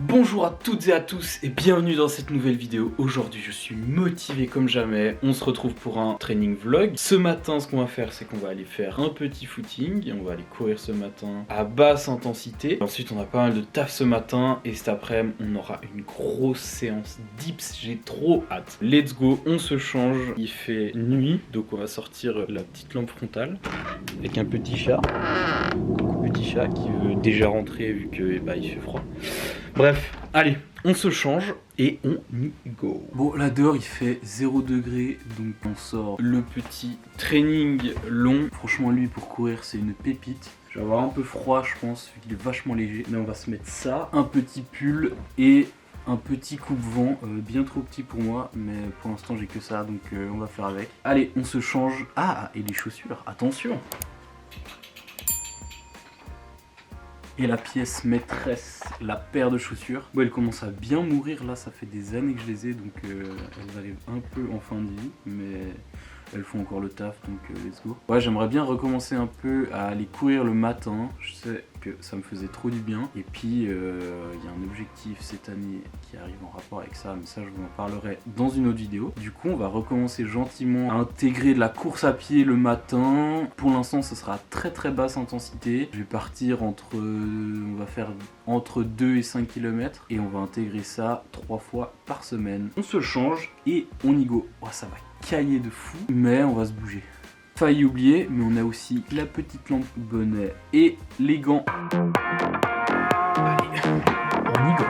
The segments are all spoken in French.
Bonjour à toutes et à tous et bienvenue dans cette nouvelle vidéo. Aujourd'hui je suis motivé comme jamais. On se retrouve pour un training vlog. Ce matin ce qu'on va faire c'est qu'on va aller faire un petit footing et on va aller courir ce matin à basse intensité. Ensuite on a pas mal de taf ce matin et cet après-midi on aura une grosse séance dips. J'ai trop hâte. Let's go, on se change. Il fait nuit donc on va sortir la petite lampe frontale avec un petit chat. Petit chat qui veut déjà rentrer vu que il fait froid. Bref, allez, on se change et on y go. Bon, là dehors il fait 0 degré, donc on sort le petit training long. Franchement, lui pour courir, c'est une pépite. Je vais avoir un peu froid, je pense, vu qu'il est vachement léger. Mais on va se mettre ça, un petit pull et un petit coupe-vent, bien trop petit pour moi, mais pour l'instant j'ai que ça, donc on va faire avec. Allez, on se change. Ah, et les chaussures, attention! Et la pièce maîtresse, la paire de chaussures. Bon, elle commence à bien mourir là, ça fait des années que je les ai, donc elles arrivent un peu en fin de vie, mais elles font encore le taf, donc let's go. Ouais, j'aimerais bien recommencer un peu à aller courir le matin. Je sais que ça me faisait trop du bien. Et puis, il y a un objectif cette année qui arrive en rapport avec ça, mais ça, je vous en parlerai dans une autre vidéo. Du coup, on va recommencer gentiment à intégrer de la course à pied le matin. Pour l'instant, ce sera à très très basse intensité. Je vais partir on va faire entre 2 et 5 km et on va intégrer ça 3 fois par semaine. On se change et on y go. Oh, ça va cailler de fou, mais on va se bouger. Failli oublier, mais on a aussi la petite lampe bonnet et les gants. Allez, on y go.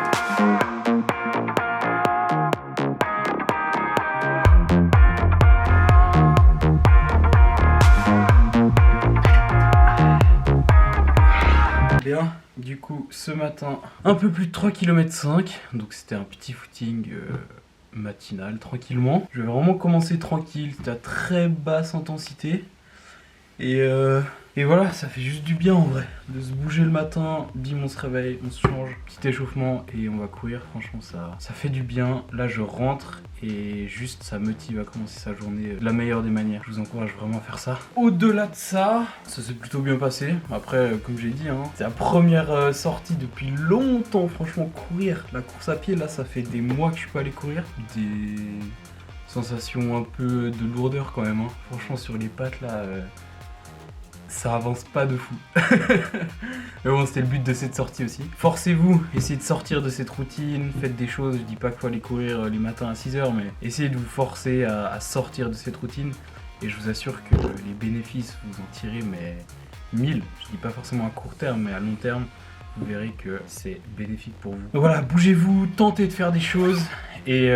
Bien, du coup, ce matin, un peu plus de 3 km 5, donc c'était un petit footing matinal, tranquillement. Je vais vraiment commencer tranquille, c'est à très basse intensité. Et voilà, ça fait juste du bien en vrai. De se bouger le matin, bim on se réveille, on se change, petit échauffement et on va courir. Franchement ça fait du bien. Là je rentre et juste ça motive à commencer sa journée de la meilleure des manières. Je vous encourage vraiment à faire ça. Au-delà de ça, ça s'est plutôt bien passé. Après comme j'ai dit, c'est la première sortie depuis longtemps. Franchement courir, la course à pied là ça fait des mois que je suis pas allé courir. Des sensations un peu de lourdeur quand même. Franchement sur les pattes là... ça avance pas de fou. Mais bon, c'était le but de cette sortie aussi. Forcez-vous, essayez de sortir de cette routine, faites des choses. Je dis pas qu'il faut aller courir les matins à 6h, mais essayez de vous forcer à sortir de cette routine. Et je vous assure que les bénéfices, vous en tirez mais 1000. Je dis pas forcément à court terme, mais à long terme, vous verrez que c'est bénéfique pour vous. Donc voilà, bougez-vous, tentez de faire des choses. Et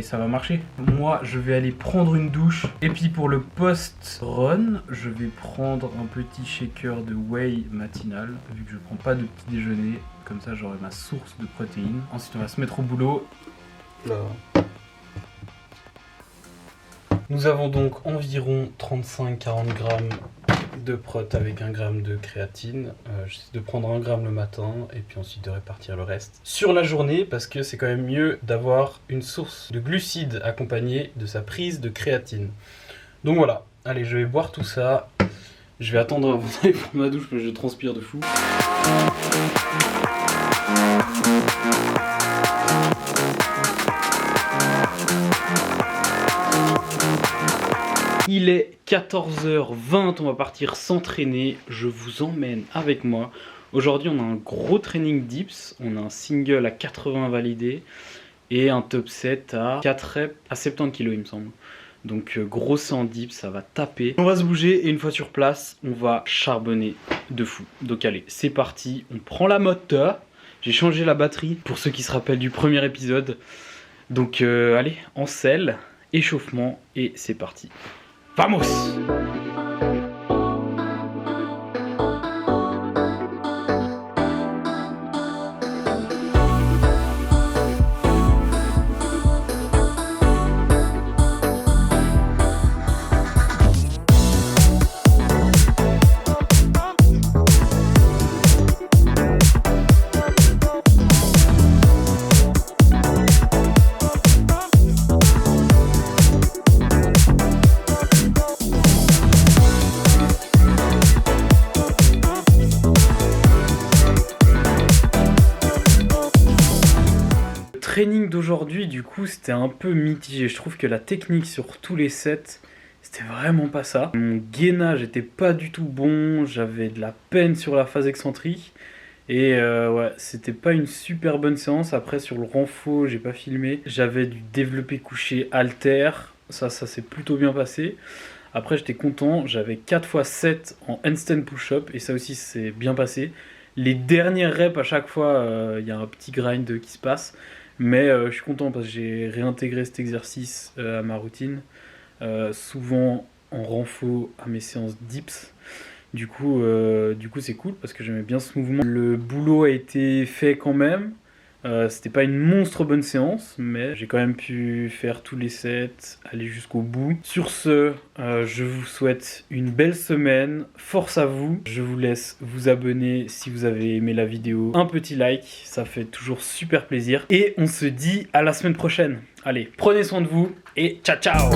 ça va marcher. Moi, je vais aller prendre une douche. Et puis pour le post-run, je vais prendre un petit shaker de whey matinal. Vu que je prends pas de petit déjeuner, comme ça j'aurai ma source de protéines. Ensuite, on va se mettre au boulot. Là. Nous avons donc environ 35-40 grammes de prot avec 1 gramme de créatine. J'essaie de prendre 1 gramme le matin et puis ensuite de répartir le reste sur la journée parce que c'est quand même mieux d'avoir une source de glucides accompagnée de sa prise de créatine. Donc voilà, allez je vais boire tout ça. Je vais attendre avant d'aller prendre ma douche parce que je transpire de fou. Il est 14h20, on va partir s'entraîner, je vous emmène avec moi. Aujourd'hui on a un gros training dips, on a un single à 80 validé et un top set à 4 reps à 70 kg il me semble. Donc gros 100 dips, ça va taper. On va se bouger et une fois sur place, on va charbonner de fou. Donc allez, c'est parti, on prend la moto. J'ai changé la batterie pour ceux qui se rappellent du premier épisode. Donc allez, en selle, échauffement et c'est parti. Vamos! training d'aujourd'hui, du coup, c'était un peu mitigé. Je trouve que la technique sur tous les sets, c'était vraiment pas ça. Mon gainage était pas du tout bon, j'avais de la peine sur la phase excentrique. Et ouais, c'était pas une super bonne séance. Après, sur le renfort, j'ai pas filmé. J'avais du développé couché halter. Ça s'est plutôt bien passé. Après, j'étais content. J'avais 4x7 en handstand push-up. Et ça aussi, c'est bien passé. Les dernières reps, à chaque fois, il y a un petit grind qui se passe. Mais je suis content parce que j'ai réintégré cet exercice à ma routine. Souvent en renfort à mes séances dips. Du coup c'est cool parce que j'aimais bien ce mouvement. Le boulot a été fait quand même. C'était pas une monstre bonne séance, mais j'ai quand même pu faire tous les sets, aller jusqu'au bout. Sur ce, je vous souhaite une belle semaine. Force à vous. Je vous laisse vous abonner si vous avez aimé la vidéo. Un petit like, ça fait toujours super plaisir. Et on se dit à la semaine prochaine. Allez, prenez soin de vous et ciao ciao!